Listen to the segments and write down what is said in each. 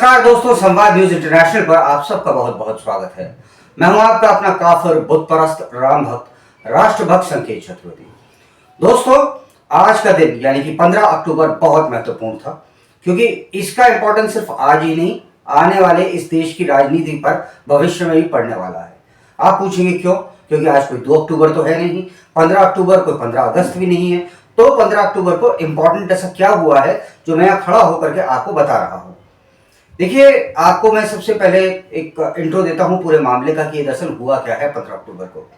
नमस्कार दोस्तों, संवाद न्यूज इंटरनेशनल पर आप सबका बहुत बहुत स्वागत है। मैं हूं आपका अपना काफिर बुत परस्त राम भक्त राष्ट्रभक्त संकेत चतुर्वेदी। दोस्तों, आज का दिन यानी कि 15 अक्टूबर बहुत महत्वपूर्ण था, क्योंकि इसका इंपॉर्टेंस सिर्फ आज ही नहीं, आने वाले इस देश की राजनीति पर भविष्य में भी पड़ने वाला है। आप पूछेंगे क्यों? क्योंकि आज कोई 2 अक्टूबर तो है नहीं, 15 अक्टूबर कोई 15 अगस्त भी नहीं है। तो 15 अक्टूबर को इंपॉर्टेंट ऐसा क्या हुआ है जो मैं यहाँ खड़ा होकर के आपको बता रहा हूँ। देखिए, आपको मैं सबसे पहले एक इंट्रो देता हूं पूरे मामले का कि दरअसल हुआ क्या है। 15 अक्टूबर को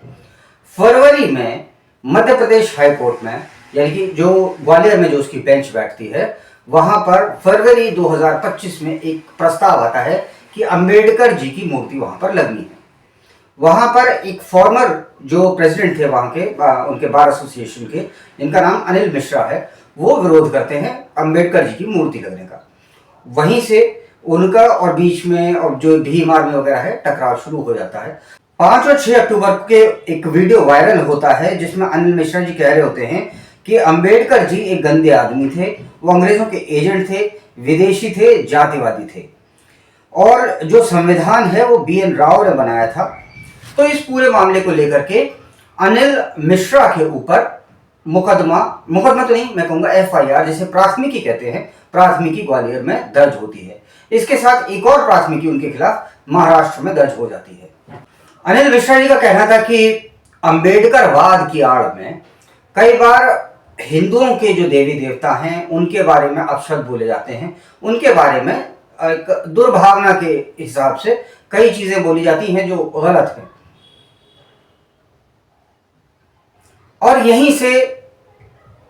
फरवरी में मध्य प्रदेश हाई कोर्ट में, यानी कि जो ग्वालियर में जो उसकी बेंच बैठती है, वहां पर फरवरी 2025 में एक प्रस्ताव आता है कि अंबेडकर जी की मूर्ति वहां पर लगनी है। वहां पर एक फॉर्मर जो प्रेसिडेंट थे वहां के उनके बार एसोसिएशन के, जिनका नाम अनिल मिश्रा है, वो विरोध करते हैं अंबेडकर जी की मूर्ति लगने का। वहीं से उनका और बीच में और जो भीम आर्मी वगैरह है टकराव शुरू हो जाता है। 5 और 6 अक्टूबर के एक वीडियो वायरल होता है जिसमें अनिल मिश्रा जी कह रहे होते हैं कि अंबेडकर जी एक गंदे आदमी थे, वो अंग्रेजों के एजेंट थे, विदेशी थे, जातिवादी थे, और जो संविधान है वो BN राव ने बनाया था। तो इस पूरे मामले को लेकर के अनिल मिश्रा के ऊपर मुकदमा तो नहीं, मैं कहूंगा FIR, जिसे प्राथमिकी कहते हैं, प्राथमिकी ग्वालियर में दर्ज होती है। इसके साथ एक और प्राथमिकी उनके खिलाफ महाराष्ट्र में दर्ज हो जाती है। अनिल मिश्रा जी का कहना था कि अंबेडकरवाद की आड़ में कई बार हिंदुओं के जो देवी देवता हैं उनके बारे में अपशब्द बोले जाते हैं, उनके बारे में एक दुर्भावना के हिसाब से कई चीजें बोली जाती हैं जो गलत हैं। और यहीं से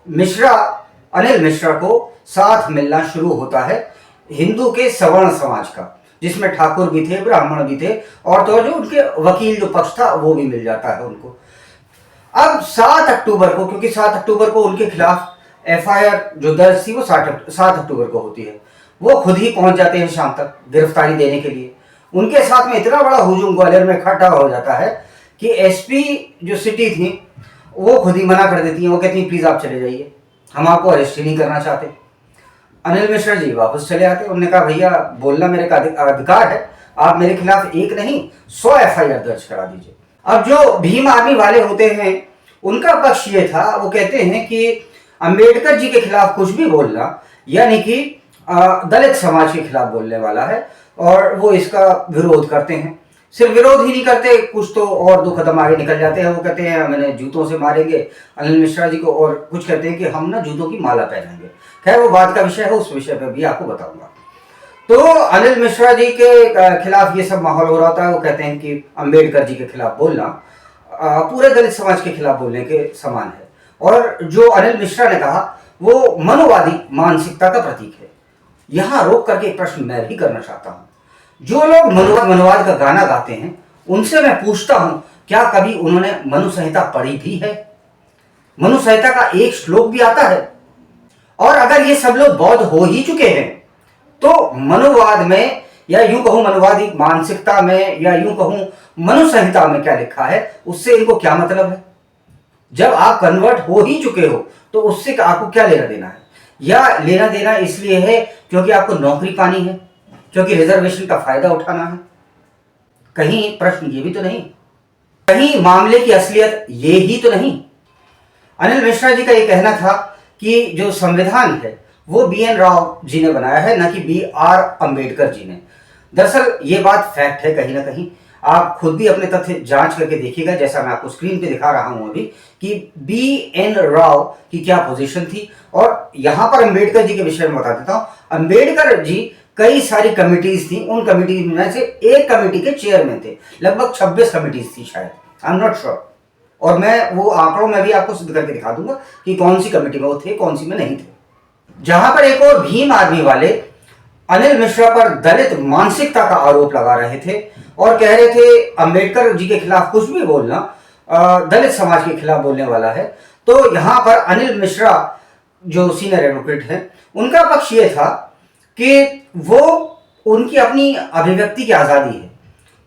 अनिल मिश्रा को साथ मिलना शुरू होता है हिंदू के सवर्ण समाज का, जिसमें ठाकुर भी थे, ब्राह्मण भी थे, और तो जो उनके वकील जो पक्ष था वो भी मिल जाता है उनको। अब 7 अक्टूबर को, क्योंकि 7 अक्टूबर को उनके खिलाफ FIR जो दर्ज थी वो 7 अक्टूबर को होती है, वो खुद ही पहुंच जाते हैं शाम तक गिरफ्तारी देने के लिए। उनके साथ में इतना बड़ा हुजूम ग्वालियर में इकट्ठा हो जाता है कि SP जो सिटी थी वो खुद ही मना कर देती है। वो कहती है प्लीज आप चले जाइए, हम आपको अरेस्ट ही नहीं करना चाहते। अनिल मिश्रा जी वापस चले आते। उन्होंने कहा भैया बोलना मेरे का अधिकार है, आप मेरे खिलाफ एक नहीं 100 FIR दर्ज करा दीजिए। अब जो भीम आर्मी वाले होते हैं उनका पक्ष ये था, वो कहते हैं कि अंबेडकर जी के खिलाफ कुछ भी बोलना यानी कि दलित समाज के खिलाफ बोलने वाला है, और वो इसका विरोध करते हैं। सिर्फ विरोध ही नहीं करते, कुछ तो और 2 कदम आगे निकल जाते हैं। वो कहते हैं मैंने जूतों से मारेंगे अनिल मिश्रा जी को, और कुछ कहते हैं कि हम ना जूतों की माला पहनेंगे। खैर वो बात का विषय है, उस विषय पर भी आपको बताऊंगा। तो अनिल मिश्रा जी के खिलाफ ये सब माहौल हो रहा होता है। वो कहते हैं कि अंबेडकर जी के खिलाफ बोलना पूरे दलित समाज के खिलाफ बोलने के समान है, और जो अनिल मिश्रा ने कहा वो मनोवादी मानसिकता का प्रतीक है। यहां रोक करके एक प्रश्न मैं भी करना चाहता हूं। जो लोग मनोवाद का गाना गाते हैं उनसे मैं पूछता हूं, क्या कभी उन्होंने मनु संहिता पढ़ी भी है? मनु संहिता का एक श्लोक भी आता है। और अगर ये सब लोग बौद्ध हो ही चुके हैं तो मनुवाद में, या यूं कहूं मनोवादी मानसिकता में, या यूं कहूं मनु संहिता में क्या लिखा है, उससे इनको क्या मतलब है? जब आप कन्वर्ट हो ही चुके हो तो उससे आपको क्या लेना देना है? या लेना देना इसलिए है क्योंकि आपको नौकरी पानी है, क्योंकि रिजर्वेशन का फायदा उठाना है? कहीं प्रश्न ये भी तो नहीं, कहीं मामले की असलियत ये ही तो नहीं। अनिल मिश्रा जी का ये कहना था कि जो संविधान है वो BN राव जी ने बनाया है, ना कि BR अम्बेडकर जी ने। दरअसल ये बात फैक्ट है कहीं ना कहीं। आप खुद भी अपने तथ्य जांच करके देखिएगा, जैसा मैं आपको स्क्रीन पे दिखा रहा हूं अभी, कि BN राव की क्या पोजीशन थी। और यहां पर अम्बेडकर जी के विषय में बता देता हूं। अम्बेडकर जी कई सारी कमिटीज थी, उन कमिटीज में से एक कमिटी के चेयरमैन थे। लगभग 26 कमिटीज थी शायद, आई एम नॉट श्योर, और मैं वो आंकड़ों में भी आपको सिद्ध करके दिखा दूंगा कि कौन सी कमेटी में वो थे, कौन सी में नहीं थे। जहां पर एक और भीम आर्मी वाले अनिल मिश्रा पर दलित मानसिकता का आरोप लगा रहे थे और कह रहे थे अंबेडकर जी के खिलाफ कुछ भी बोलना दलित समाज के खिलाफ बोलने वाला है। तो यहां पर अनिल मिश्रा जो सीनियर एडवोकेट हैं, उनका पक्ष ये था कि वो उनकी अपनी अभिव्यक्ति की आजादी है,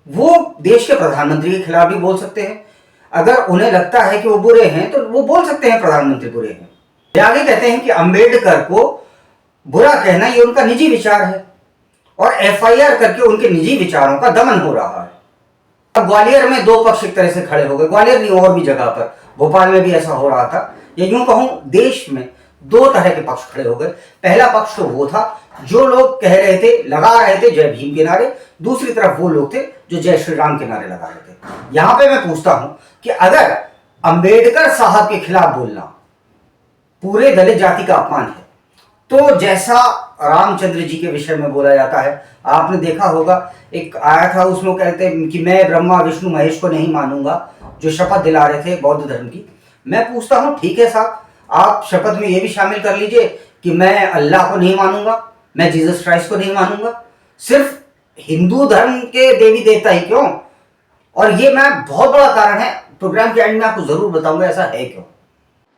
वो देश के प्रधानमंत्री के खिलाफ भी बोल सकते हैं। अगर उन्हें लगता है कि वो बुरे हैं तो वो बोल सकते हैं प्रधानमंत्री बुरे हैं। वे आगे कहते हैं कि अंबेडकर को बुरा कहना ये उनका निजी विचार है, और एफआईआर करके उनके निजी विचारों का दमन हो रहा है। अब ग्वालियर में दो पक्ष एक तरह से खड़े हो गए, ग्वालियर नहीं और भी जगह पर, भोपाल में भी ऐसा हो रहा था, या यूं कहूं देश में दो तरह के पक्ष खड़े हो गए। पहला पक्ष तो वो था जो लोग कह रहे थे, लगा रहे थे जय भीम के नारे, दूसरी तरफ वो लोग थे जो जय श्री राम के नारे लगा रहे थे। यहां पे मैं पूछता हूं कि अगर अंबेडकर साहब के खिलाफ बोलना पूरे दलित जाति का अपमान है, तो जैसा रामचंद्र जी के विषय में बोला जाता है, आपने देखा होगा एक आया था उसमें कहते हैं कि मैं ब्रह्मा विष्णु महेश को नहीं मानूंगा, जो शपथ दिला रहे थे बौद्ध धर्म की। मैं पूछता हूं ठीक है साहब, आप शपथ में ये भी शामिल कर लीजिए कि मैं अल्लाह को नहीं मानूंगा, मैं जीसस क्राइस्ट को नहीं मानूंगा, सिर्फ हिंदू धर्म के देवी देवता ही क्यों? और ये मैं बहुत बड़ा कारण है, प्रोग्राम के एंड में आपको जरूर बताऊंगा ऐसा है क्यों।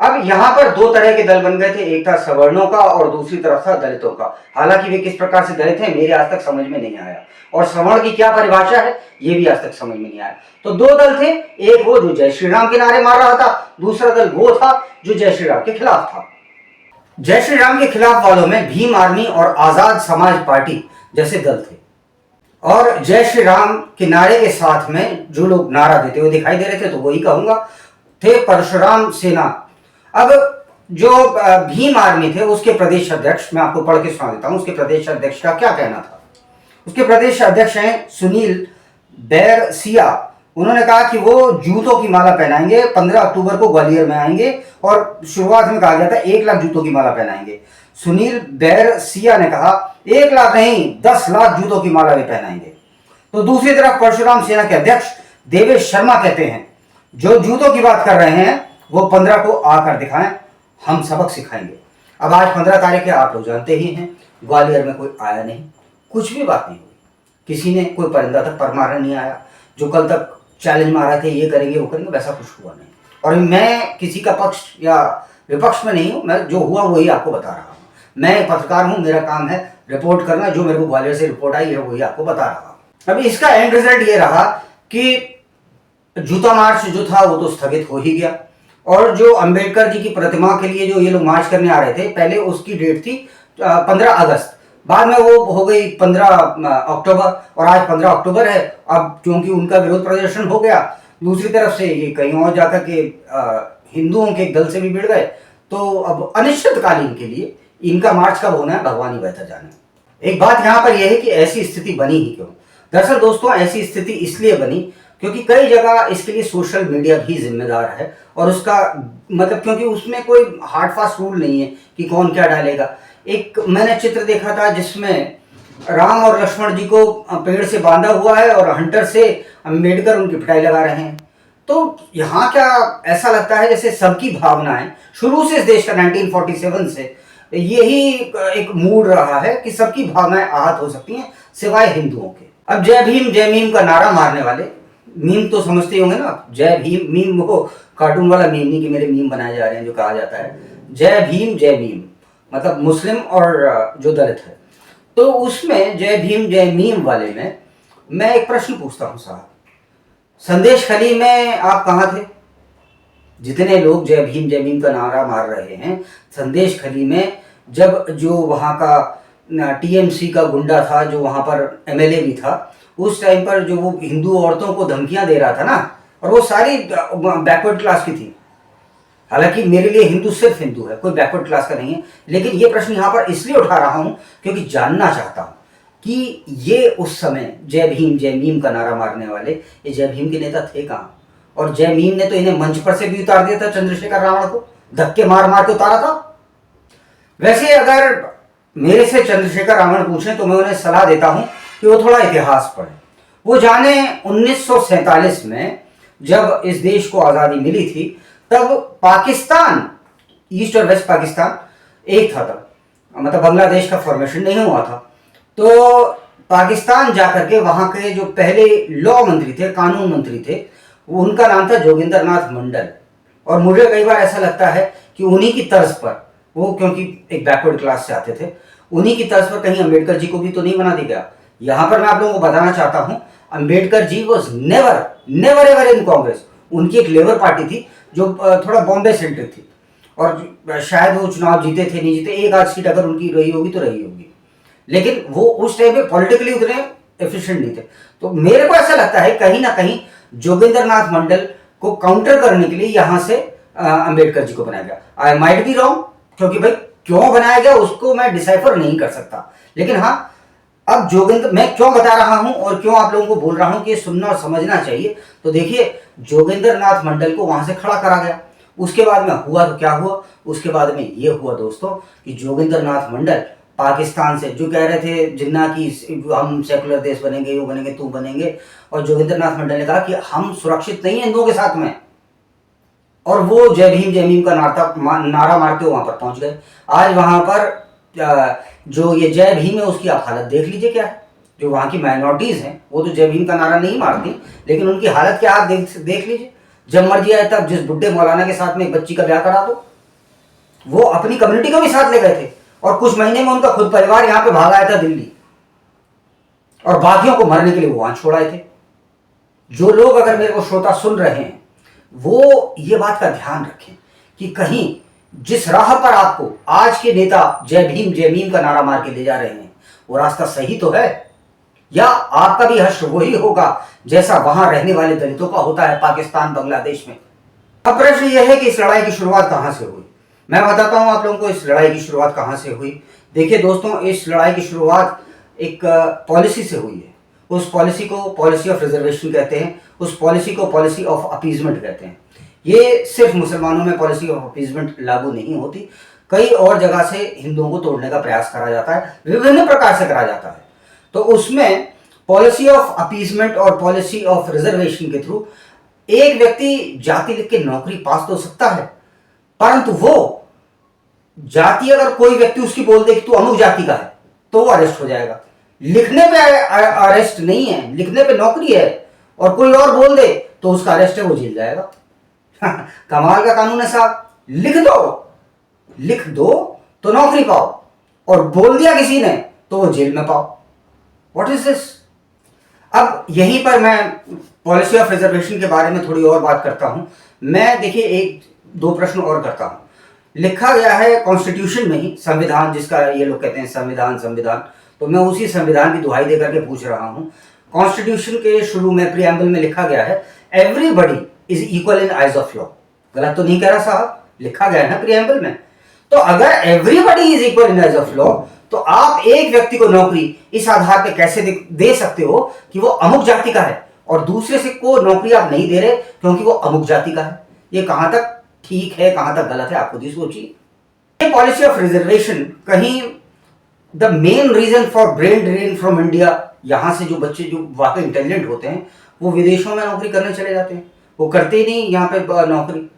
अब यहाँ पर दो तरह के दल बन गए थे, एक था सवर्णों का और दूसरी तरफ था दलितों का। हालांकि वे किस प्रकार से दलित हैं मेरे आज तक समझ में नहीं आया, और सवर्ण की क्या परिभाषा है ये भी आज तक समझ में नहीं आया। तो दो दल थे, एक वो जो जय श्री राम के नारे मार रहा था, दूसरा दल वो था जो जय श्री राम के खिलाफ था। जय श्री राम के खिलाफ वालों में भीम आर्मी और आजाद समाज पार्टी जैसे दल थे, और जय श्री राम के नारे के साथ में जो लोग नारा देते हुए दिखाई दे रहे थे, तो वही कहूंगा थे परशुराम सेना। अब जो भीम आर्मी थे उसके प्रदेश अध्यक्ष, मैं आपको पढ़ के सुना देता हूं उसके प्रदेश अध्यक्ष का क्या कहना था। उसके प्रदेश अध्यक्ष हैं सुनील बैरसिया। उन्होंने कहा कि वो जूतों की माला पहनाएंगे, 15 अक्टूबर को ग्वालियर में आएंगे, और शुरुआत में कहा गया था 1 लाख जूतों की माला पहनाएंगे। सुनील बैरसिया ने कहा 1 लाख नहीं 10 लाख जूतों की माला भी पहनाएंगे। तो दूसरी तरफ परशुराम सेना के अध्यक्ष देवेश शर्मा कहते हैं जो जूतों की बात कर रहे हैं वो 15 को आकर दिखाएं, हम सबक सिखाएंगे। अब आज 15 तारीख है, आप लोग जानते ही हैं, ग्वालियर में कोई आया नहीं, कुछ भी बात नहीं हुई, किसी ने कोई परिंदा तक पर मारने नहीं आया। जो कल तक चैलेंज मारा थे ये करेंगे वो करेंगे, वैसा कुछ हुआ नहीं। और मैं किसी का पक्ष या विपक्ष में नहीं हूं, मैं जो हुआ वही आपको बता रहा हूं। मैं पत्रकार हूं, मेरा काम है रिपोर्ट करना, जो मेरे को ग्वालियर से रिपोर्ट आई है वही आपको बता रहा हूं। अभी इसका एंड रिजल्ट ये रहा कि जूता मार्च जो था वो तो स्थगित हो ही गया, और जो अंबेडकर जी की प्रतिमा के लिए जो ये लोग मार्च करने आ रहे थे, पहले उसकी डेट थी 15 अगस्त, बाद में वो हो गई 15 अक्टूबर, और आज 15 अक्टूबर है। अब क्योंकि उनका विरोध प्रदर्शन हो गया, दूसरी तरफ से ये कहीं और जाकर के हिंदुओं के एक दल से भी भिड़ गए, तो अब अनिश्चितकालीन के लिए इनका मार्च कब होना है भगवान ही बेहतर जाने। एक बात यहाँ पर यह है कि ऐसी स्थिति बनी ही क्यों? दरअसल दोस्तों ऐसी स्थिति इसलिए बनी क्योंकि कई जगह इसके लिए सोशल मीडिया भी जिम्मेदार है, और उसका मतलब क्योंकि उसमें कोई हार्ड फास्ट रूल नहीं है कि कौन क्या डालेगा। एक मैंने चित्र देखा था जिसमें राम और लक्ष्मण जी को पेड़ से बांधा हुआ है और हंटर से अंबेडकर उनकी पिटाई लगा रहे हैं। तो यहाँ क्या ऐसा लगता है जैसे सबकी भावनाएं शुरू से इस देश का 1947 से यही एक मूड रहा है कि सबकी भावनाएं आहत हो सकती हैं सिवाय हिंदुओं के। अब जय भीम जय मीम का नारा मारने वाले, मीम तो समझते होंगे ना, जय भीम मीम वो कार्टून वाला मीम नहीं कि मेरे मीम बनाए जा रहे हैं जो कहा जाता है, जय भीम जय मीम मतलब मुस्लिम और जो दलित है। तो उसमें जय भीम जय मीम वाले में मैं एक प्रश्न पूछता हूं साहब, संदेश खली में आप कहाँ थे? जितने लोग जय भीम जय मीम का नारा मार रहे हैं, संदेश खली में जब जो वहाँ का टीएमसी का गुंडा था जो वहाँ पर एमएलए भी था, उस टाइम पर जो वो हिंदू औरतों को धमकियां दे रहा था ना, और वो सारी बैकवर्ड क्लास की थी। हालांकि मेरे लिए हिंदू सिर्फ हिंदू है, कोई बैकवर्ड क्लास का नहीं है, लेकिन ये प्रश्न यहाँ पर इसलिए उठा रहा हूँ क्योंकि जानना चाहता हूँ कि ये उस समय जय भीम जय मीम का नारा मारने वाले ये जय भीम के नेता थे कहाँ? और जय भीम ने तो इन्हें मंच पर से भी उतार दिया था, चंद्रशेखर रावण को धक्के मार मार के उतारा था। वैसे अगर मेरे से चंद्रशेखर रावण पूछें तो मैं उन्हें सलाह देता हूं कि वो थोड़ा इतिहास पढ़ें। वो जाने 1947 में जब इस देश को आज़ादी मिली थी तब पाकिस्तान, ईस्ट और वेस्ट पाकिस्तान एक था तब, मतलब बांग्लादेश का फॉर्मेशन नहीं हुआ था। तो पाकिस्तान जाकर के वहाँ के जो पहले लॉ मंत्री थे, कानून मंत्री थे, उनका नाम था जोगिंदर नाथ मंडल। और मुझे कई बार ऐसा लगता है कि उन्हीं की तर्ज पर, वो क्योंकि एक बैकवर्ड क्लास से आते थे, उन्हीं की तर्ज पर कहीं अंबेडकर जी को भी तो नहीं बना दिया गया। यहाँ पर मैं आप लोगों को बताना चाहता हूँ, Ambedkar ji was never never ever in Congress. उनकी एक लेबर पार्टी थी जो थोड़ा बॉम्बे सेंट्रिक थी, और शायद वो चुनाव जीते थे नहीं जीते, एक आध सीट अगर उनकी रही होगी तो रही होगी, लेकिन वो उस टाइम पे पॉलिटिकली उतने एफिशिएंट नहीं थे। तो मेरे को ऐसा लगता है कहीं ना कहीं जोगिंदर नाथ मंडल को काउंटर करने के लिए यहां से अंबेडकर जी को बनाया गया। आई माइट बी रॉन्ग, क्योंकि भाई क्यों बनाया गया उसको मैं डिसाइफर नहीं कर सकता, लेकिन हाँ अब जोगिंदर, मैं क्यों बता रहा हूं और क्यों आप लोगों को बोल रहा हूं कि सुनना और समझना चाहिए। तो देखिए, जोगिंदर नाथ मंडल को वहां से खड़ा करा गया। उसके बाद में हुआ तो क्या हुआ, उसके बाद में ये हुआ दोस्तों कि जोगिंदर नाथ मंडल पाकिस्तान से जो कह रहे थे जिन्ना की हम सेकुलर देश बनेंगे, वो बनेंगे, तू बनेंगे, और जोगिंदर नाथ मंडल ने कहा कि हम सुरक्षित नहीं है हिंदुओं के साथ में, और वो जय भीम का नारा मारते हुए वहां पर पहुंच गए। आज वहां पर जो ये जय भीम है उसकी आप हालत देख लीजिए क्या है। जो वहां की माइनॉरिटीज हैं वो तो जय भीम का नारा नहीं मारती, लेकिन उनकी हालत क्या आप देख लीजिए। जब मर्जी आए तब जिस बुड्ढे मौलाना के साथ में एक बच्ची का ब्याह करा दो, वो अपनी कम्युनिटी को भी साथ ले गए थे, और कुछ महीने में उनका खुद परिवार यहां पे भाग आया था दिल्ली, और बाकियों को मरने के लिए वो वहां छोड़ आए थे। जो लोग अगर मेरे को श्रोता सुन रहे हैं वो ये बात का ध्यान रखें कि कहीं जिस राह पर आपको आज के नेता जय भीम का नारा मार के ले जा रहे हैं वो रास्ता सही तो है, या आपका भी हश्र वही होगा जैसा वहां रहने वाले दलितों का होता है पाकिस्तान बांग्लादेश में। अब प्रश्न यह है कि इस लड़ाई की शुरुआत कहां से हुई। मैं बताता हूं आप लोगों को इस लड़ाई की शुरुआत कहां से हुई। देखिए दोस्तों, इस लड़ाई की शुरुआत एक पॉलिसी से हुई है। उस पॉलिसी को पॉलिसी ऑफ रिजर्वेशन कहते हैं, उस पॉलिसी को पॉलिसी ऑफ अपीजमेंट कहते हैं। ये सिर्फ मुसलमानों में पॉलिसी ऑफ अपीजमेंट लागू नहीं होती, कई और जगह से हिंदुओं को तोड़ने का प्रयास करा जाता है, विभिन्न प्रकार से करा जाता है। तो उसमें पॉलिसी ऑफ अपीजमेंट और पॉलिसी ऑफ रिजर्वेशन के थ्रू एक व्यक्ति जाति लिख के नौकरी पास तो सकता है, परंतु वो जाति अगर कोई व्यक्ति उसकी बोल दे कि तू अमुक जाति का है तो वो अरेस्ट हो जाएगा। लिखने पे अरेस्ट नहीं है, लिखने पे नौकरी है, और कोई और बोल दे तो उसका अरेस्ट है, वो जेल जाएगा। कमाल का कानून है साहब। लिख दो तो नौकरी पाओ, और बोल दिया किसी ने तो वो जेल में पाओ। What is this. अब यहीं पर मैं पॉलिसी ऑफ रिजर्वेशन के बारे में थोड़ी और बात करता हूं। मैं देखिए एक दो प्रश्न और करता हूं। लिखा गया है कॉन्स्टिट्यूशन में ही, संविधान जिसका ये लोग कहते हैं संविधान, तो मैं उसी संविधान की दुहाई देकर के पूछ रहा हूं। कॉन्स्टिट्यूशन के शुरू में प्रीएम्बल में लिखा गया है everybody is equal in eyes of law. गलत तो नहीं कह रहा साहब, लिखा गया है ना प्रीएम्बल में। तो अगर everybody is equal in eyes of law, तो आप एक व्यक्ति को नौकरी इस आधार पे कैसे दे सकते हो कि वो अमुक जाति का है, और दूसरे से को नौकरी आप नहीं दे रहे क्योंकि वो अमुक जाति का है। ये कहां तक ठीक है, कहां तक गलत है, आप खुद ही सोचिए। पॉलिसी ऑफ रिजर्वेशन कहीं the main reason for brain drain from India, यहां से जो बच्चे जो वाकई इंटेलिजेंट होते हैं वो विदेशों में नौकरी करने चले जाते हैं, वो करते ही नहीं यहाँ पे नौकरी।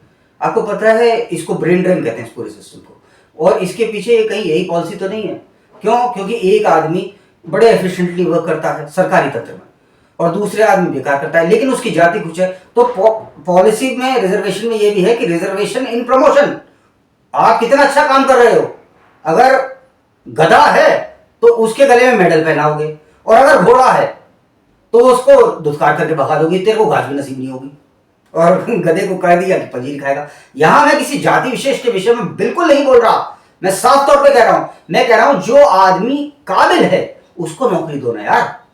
आपको पता है इसको ब्रेन ड्रेन कहते हैं इस पूरे सिस्टम को, और इसके पीछे कहीं यही पॉलिसी तो नहीं है। क्यों? क्योंकि एक आदमी बड़े एफिशिएंटली वर्क करता है सरकारी तंत्र में और दूसरे आदमी बेकार करता है, लेकिन उसकी जाति कुछ है। तो पॉलिसी में रिजर्वेशन में ये भी है कि रिजर्वेशन इन प्रमोशन। आप कितना अच्छा काम कर रहे हो, अगर गधा है तो उसके गले में मेडल पहनाओगे, और अगर घोड़ा है तो उसको दुत्कार करके भगा दोगे, तेरे को घास भी नसीब नहीं होगी, और गधे को कह दिया कि पंजीर खाएगा। यहां मैं किसी जाति विशेष के विषय में बिल्कुल नहीं बोल रहा, मैं साफ तौर पे कह रहा हूं, मैं कह रहा हूं जो आदमी काबिल है उसको नौकरी दो ना यार।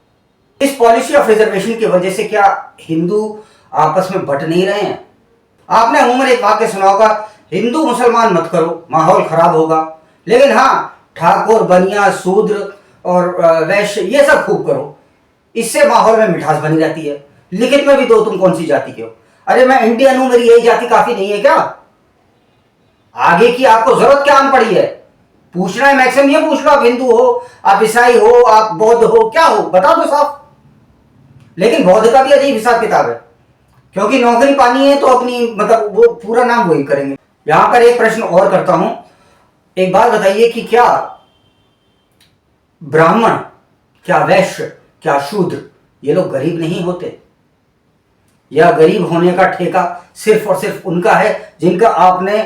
इस पॉलिसी ऑफ रिजर्वेशन की वजह से क्या हिंदू आपस में बट नहीं रहे हैं? आपने अमूमन एक वाक्य सुना होगा, हिंदू मुसलमान मत करो माहौल खराब होगा, लेकिन हाँ ठाकुर बनिया शूद्र और वैश्य ये सब खूब करो, इससे माहौल में मिठास बनी रहती है। लिखित में भी दो तुम कौन सी जाति के हो। अरे मैं इंडियन हूं, मेरी यही जाति काफी नहीं है क्या? आगे की आपको जरूरत क्या आन पड़ी है? पूछना है मैक्सिमम ये पूछ लो, आप हिंदू हो, आप ईसाई हो, आप बौद्ध हो, क्या हो बता दो साफ। लेकिन बौद्ध का भी अजीब हिसाब किताब है, क्योंकि नौकरी पानी है तो अपनी मतलब वो पूरा नाम वही करेंगे। यहां पर एक प्रश्न और करता हूं, एक बात बताइए कि क्या ब्राह्मण, क्या वैश्य, क्या शूद्र ये लोग गरीब नहीं होते? या गरीब होने का ठेका सिर्फ और सिर्फ उनका है जिनका आपने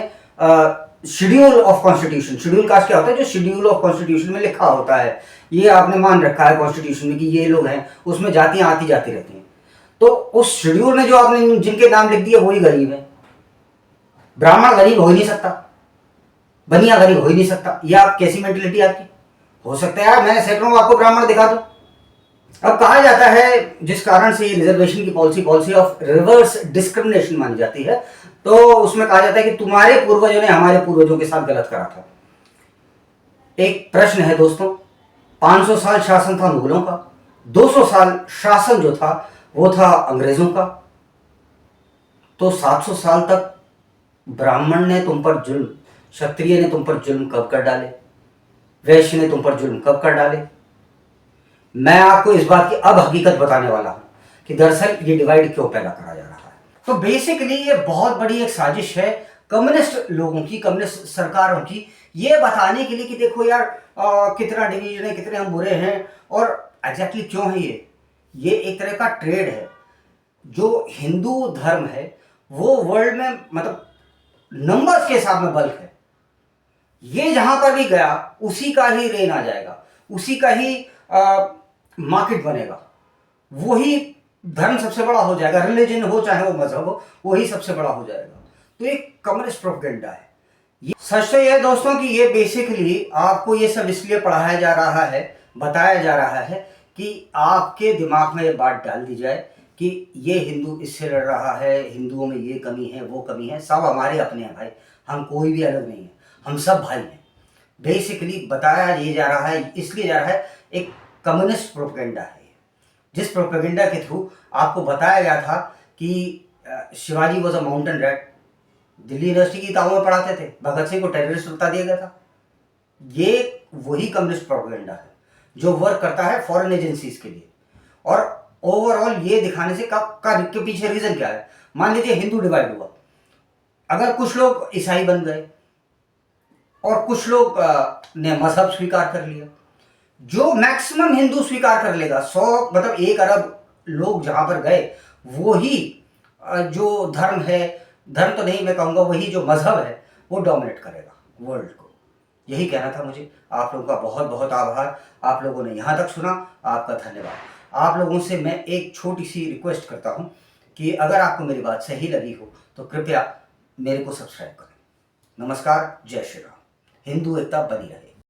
schedule of constitution, schedule caste क्या होता है, जो शेड्यूल ऑफ कॉन्स्टिट्यूशन में लिखा होता है, ये आपने मान रखा है कॉन्स्टिट्यूशन में कि ये लोग हैं, उसमें जातियां आती जाती रहती हैं। तो उस शेड्यूल में जो आपने जिनके नाम लिख दिए वही गरीब है। ब्राह्मण गरीब हो ही नहीं सकता, बनिया गरीब हो ही नहीं सकता। ये आप कैसी मेंटेलिटी आपकी? हो सकता है यार मैं सैकड़ों आपको ब्राह्मण दिखा दूं। अब कहा जाता है जिस कारण से रिजर्वेशन की पॉलिसी ऑफ रिवर्स डिस्क्रिमिनेशन मानी जाती है, तो उसमें कहा जाता है कि तुम्हारे पूर्वजों ने हमारे पूर्वजों के साथ गलत करा था। एक प्रश्न है दोस्तों, 500 साल शासन था मुगलों का, 200 साल शासन जो था वो था अंग्रेजों का, तो 700 साल तक ब्राह्मण ने तुम पर जुल्म, क्षत्रिय ने तुम पर जुल्म कब कर डाले, वैश्य ने तुम पर जुल्म कब कर डाले। मैं आपको इस बात की अब हकीकत बताने वाला हूं कि दरअसल ये डिवाइड क्यों पैदा करा जा रहा है। तो बेसिकली ये बहुत बड़ी एक साजिश है कम्युनिस्ट लोगों की, कम्युनिस्ट सरकारों की, ये बताने के लिए कि देखो यार कितना डिवीजन है, कितने हम बुरे हैं, और एग्जैक्टली क्यों है ये एक तरह का ट्रेड है। जो हिंदू धर्म है वो वर्ल्ड में मतलब नंबर्स के हिसाब में बल्क है, ये जहां पर भी गया उसी का ही रेन आ जाएगा, उसी का ही मार्केट बनेगा, वही धर्म सबसे बड़ा हो जाएगा, रिलीजन हो चाहे वो मजहब हो, वही सबसे बड़ा हो जाएगा। तो एक कम्युनिस्ट प्रोपेगेंडा है ये। सच तो यह दोस्तों कि ये बेसिकली आपको ये सब इसलिए पढ़ाया जा रहा है, बताया जा रहा है कि आपके दिमाग में ये बात डाल दी जाए कि ये हिंदू इससे लड़ रहा है, हिंदुओं में ये कमी है वो कमी है, सब हमारे अपने हैं भाई, हम कोई भी अलग नहीं है, हम सब भाई हैं। बेसिकली बताया ये जा रहा है, इसलिए जा रहा है, एक कम्युनिस्ट प्रोपेगेंडा है जिस प्रोपेगेंडा के थ्रू आपको बताया गया था कि Shivaji was a mountain rat. Delhi university की किताबों में पढ़ाते थे भगत सिंह को टेररिस्ट बता दिया गया था। ये वही कम्युनिस्ट प्रोपेगेंडा है जो वर्क करता है फॉरेन एजेंसीज के लिए। और ओवरऑल ये दिखाने से के पीछे रीजन क्या है। मान लीजिए हिंदू डिवाइड हुआ, अगर कुछ लोग ईसाई बन गए और कुछ लोग ने मजहब स्वीकार कर लिया, जो मैक्सिमम हिंदू स्वीकार कर लेगा, 100 मतलब 1 अरब लोग जहां पर गए, वही जो धर्म है, धर्म तो नहीं मैं कहूँगा, वही जो मजहब है वो डोमिनेट करेगा वर्ल्ड को। यही कहना था मुझे। आप लोगों का बहुत बहुत आभार, आप लोगों ने यहाँ तक सुना, आपका धन्यवाद। आप लोगों से मैं एक छोटी सी रिक्वेस्ट करता हूँ कि अगर आपको मेरी बात सही लगी हो तो कृपया मेरे को सब्सक्राइब करें। नमस्कार, जय श्री राम। हिंदू एकता बनी रहे।